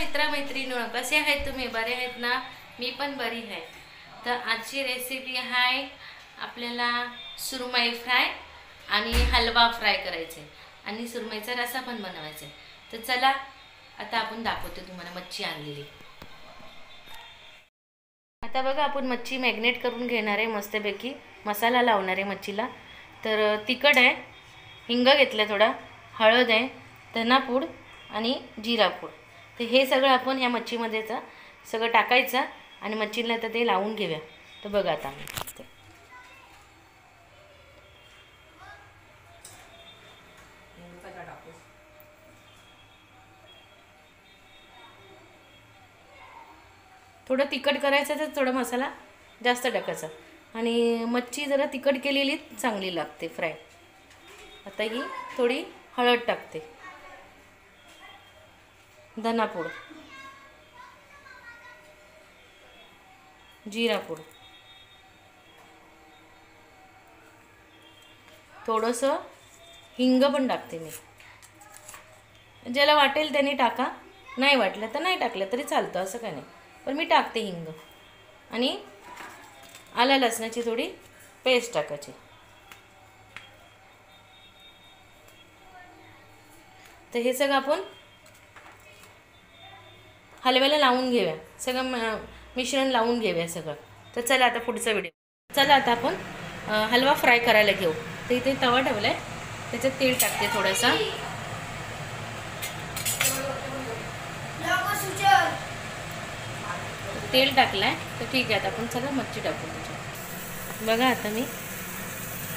मित्र-मैत्रिणी, कसे आहेत तुम्ही? बरे आहेत ना? मी पण बरी आहे। तर आजची रेसिपी आहे आपल्याला सुरमई फ्राय आणि हलवा फ्राय करायचे आणि सुरमईचा रसा पण बनवायचा। तर चला आता आपण दाखवते तुम्हाला मच्छी आणलेली। आता बघा आपण मच्छी मॅग्नेट करून घेणार आहे, मस्तपैकी मसाला लावणार आहे मच्छीला। तर तिखट आहे, हिंग घेतलं, थोडा हळद आहे, धनापूड आणि जिरापूड। तर हे सगळं आपण या मच्छीमध्ये सगळं टाकायचं आणि मच्छीला आता ते लावून घेऊया। तर बघा आता थोडं तिखट करायचं, तर थोडा मसाला जास्त टाकायचा आणि मच्छी जरा तिखट केलेली चांगली लागते फ्राय। आता ही थोडी हळद टाकते, धनापूड, जिरापूड, थोडंसं हिंग पण टाकते मी। ज्याला वाटेल त्याने टाका, नाही वाटलं तर नाही टाकलं तरी चालतं, असं काही नाही, पण मी टाकते हिंग। आणि आला लसणाची थोडी पेस्ट टाकायची। तर हे सगळं आपण हलव्याला लावून घेऊया, सगळं मिश्रण लावून घेऊया सगळं। तर चला आता पुढचा व्हिडिओ। चला आता आपण हलवा फ्राय करायला घेऊ। तर इथे तवा ठेवला आहे, त्याच्यात तेल टाकते थोडासा। तेल टाकलं आहे तर ठीक आहे, आता आपण सगळं मच्छी टाकू त्याच्यात। बघा आता मी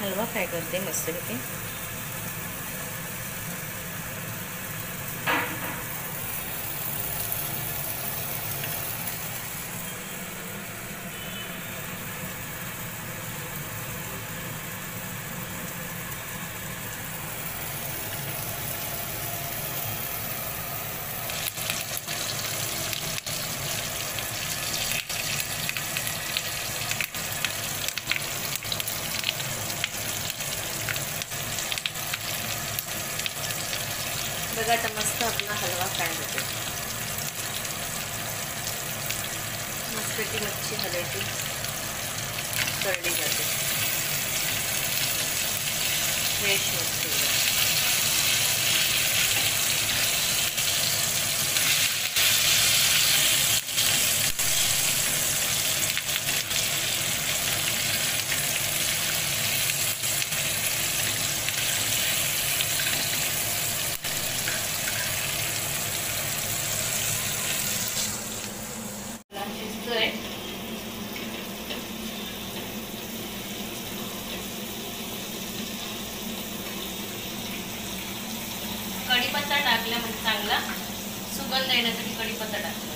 हलवा फ्राय करते मस्तपैकी। बघा आता मस्त आपला हलवा फ्राय होतो, मस्तपैकी मच्छी हलवायची तळली जाते, फ्रेश मच्छी। कढीपत्ता टाकला म्हणजे चांगला सुगंध येण्यासाठी कढीपत्ता टाकला।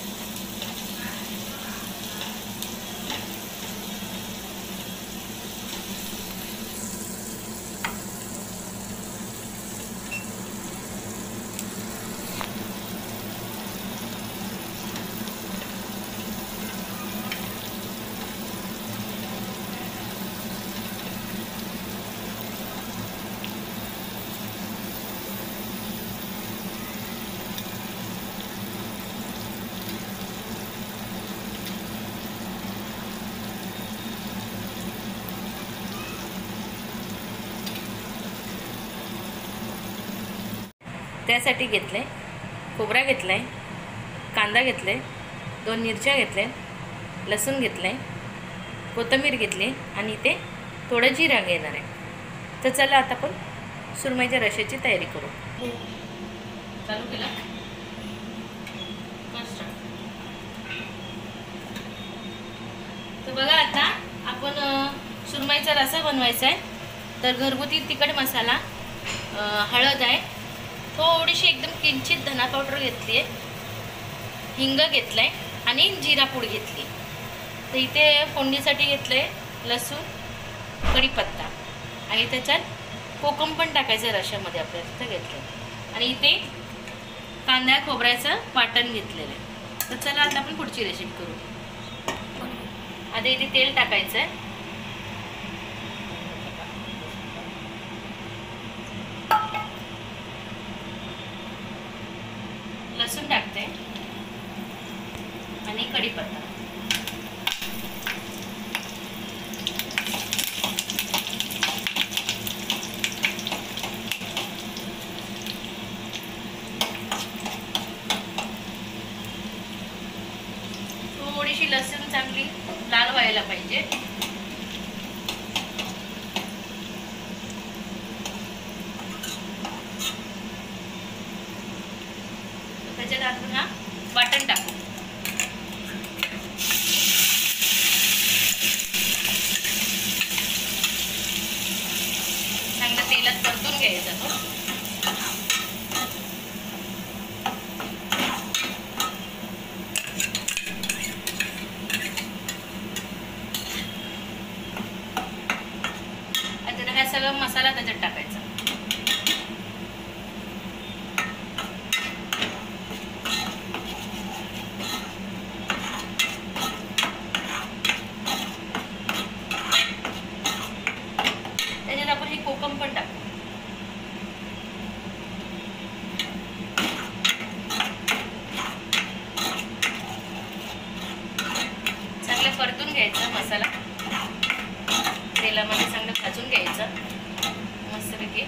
त्यासाठी घेतले खोबरा घेतलाय, कांदा घेतले, 2 मिरच्या घेतल्या, लसूण घेतले, कोथिंबीर घेतली आणि ते थोडं जिरा घेणार आहे। तर चला आता आपण सुरमईच्या रश्याची तयारी करू। चालू केला। तर बघा आता आपण सुरमईचा रसा बनवायचा आहे। तर घरगुती तिखट मसाला, हळद आहे, थोडीशी एकदम किंचित धना पावडर घेतली आहे, हिंग घेतलाय आणि जिरापूड घेतली। तर इथे फोडणीसाठी घेतलंय लसूण, कढीपत्ता आणि त्याच्यात कोकम पण टाकायचं रश्यामध्ये आपल्याला, तिथं घेतलं। आणि इथे कांदा खोबऱ्याचं वाटण घेतलेलं आहे। तर चला आता आपण पुढची रेसिपी करू। आता इथे तेल टाकायचं आहे, लसूण टाकते, आणि कढीपत्ता. थोडीशी लसूण चांगली लाल व्हायला पाहिजे. त्याच्यात आपण हा वाटण टाकू. चांगलं तेलात परतून घ्यायचा तो. आता हा सगळा मसाला त्याच्यात टाकायचा. त्याच्यात आपण हे कोकम पण टाकू. चांगलं परतून घ्यायचं मसाला. तेलामध्ये चांगलं भाजून घ्यायचं मस्तपैकी.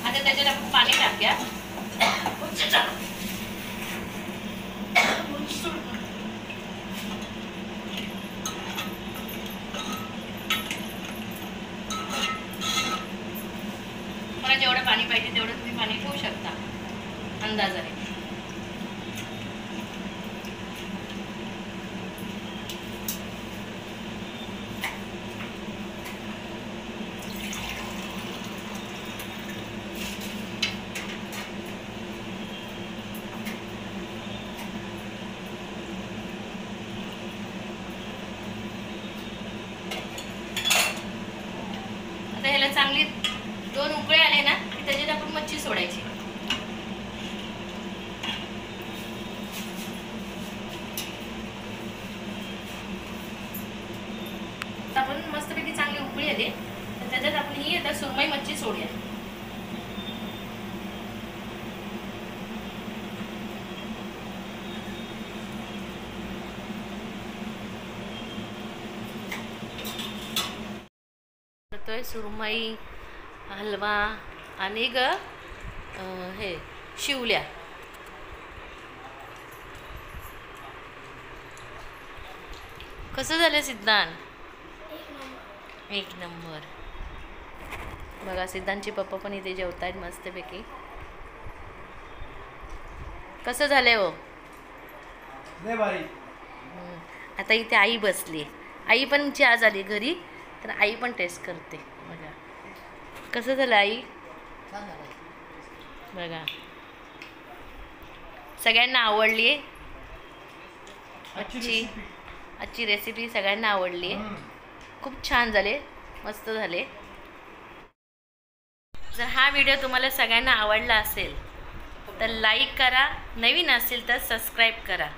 आता त्याच्यात आपण पाणी टाकूया. मला जेवढं पाणी पाहिजे तेवढं तुम्ही पाणी ठेवू शकता अंदाजाने. आता ह्याला चांगली 2 उकळे आले ना की त्याच्यात आपण मच्छी सोडायची. आपण मस्तपैकी चांगली उकळी आली तर त्याच्यात आपण ही आता सुरमई मच्छी सोडूया. सुरमई हलवा आणि हे शिवल्या. कसं झालं सिद्धांत? एक नंबर. बघा सिद्धांतचे पप्पा पण इथे जेवतायत मस्तपैकी. कसं झालंय हो? आता इथे आई बसली. आई पण आज आली घरी तर आई पण टेस्ट करते. बघा कसं झालं आई. बघा सगळ्यांना आवडली आजची रेसिपी. सगळ्यांना आवडली. खूप छान झाले, मस्त झाले. जर हा व्हिडिओ तुम्हाला सगळ्यांना आवडला असेल तर लाईक करा, नवीन असेल तर सबस्क्राईब करा.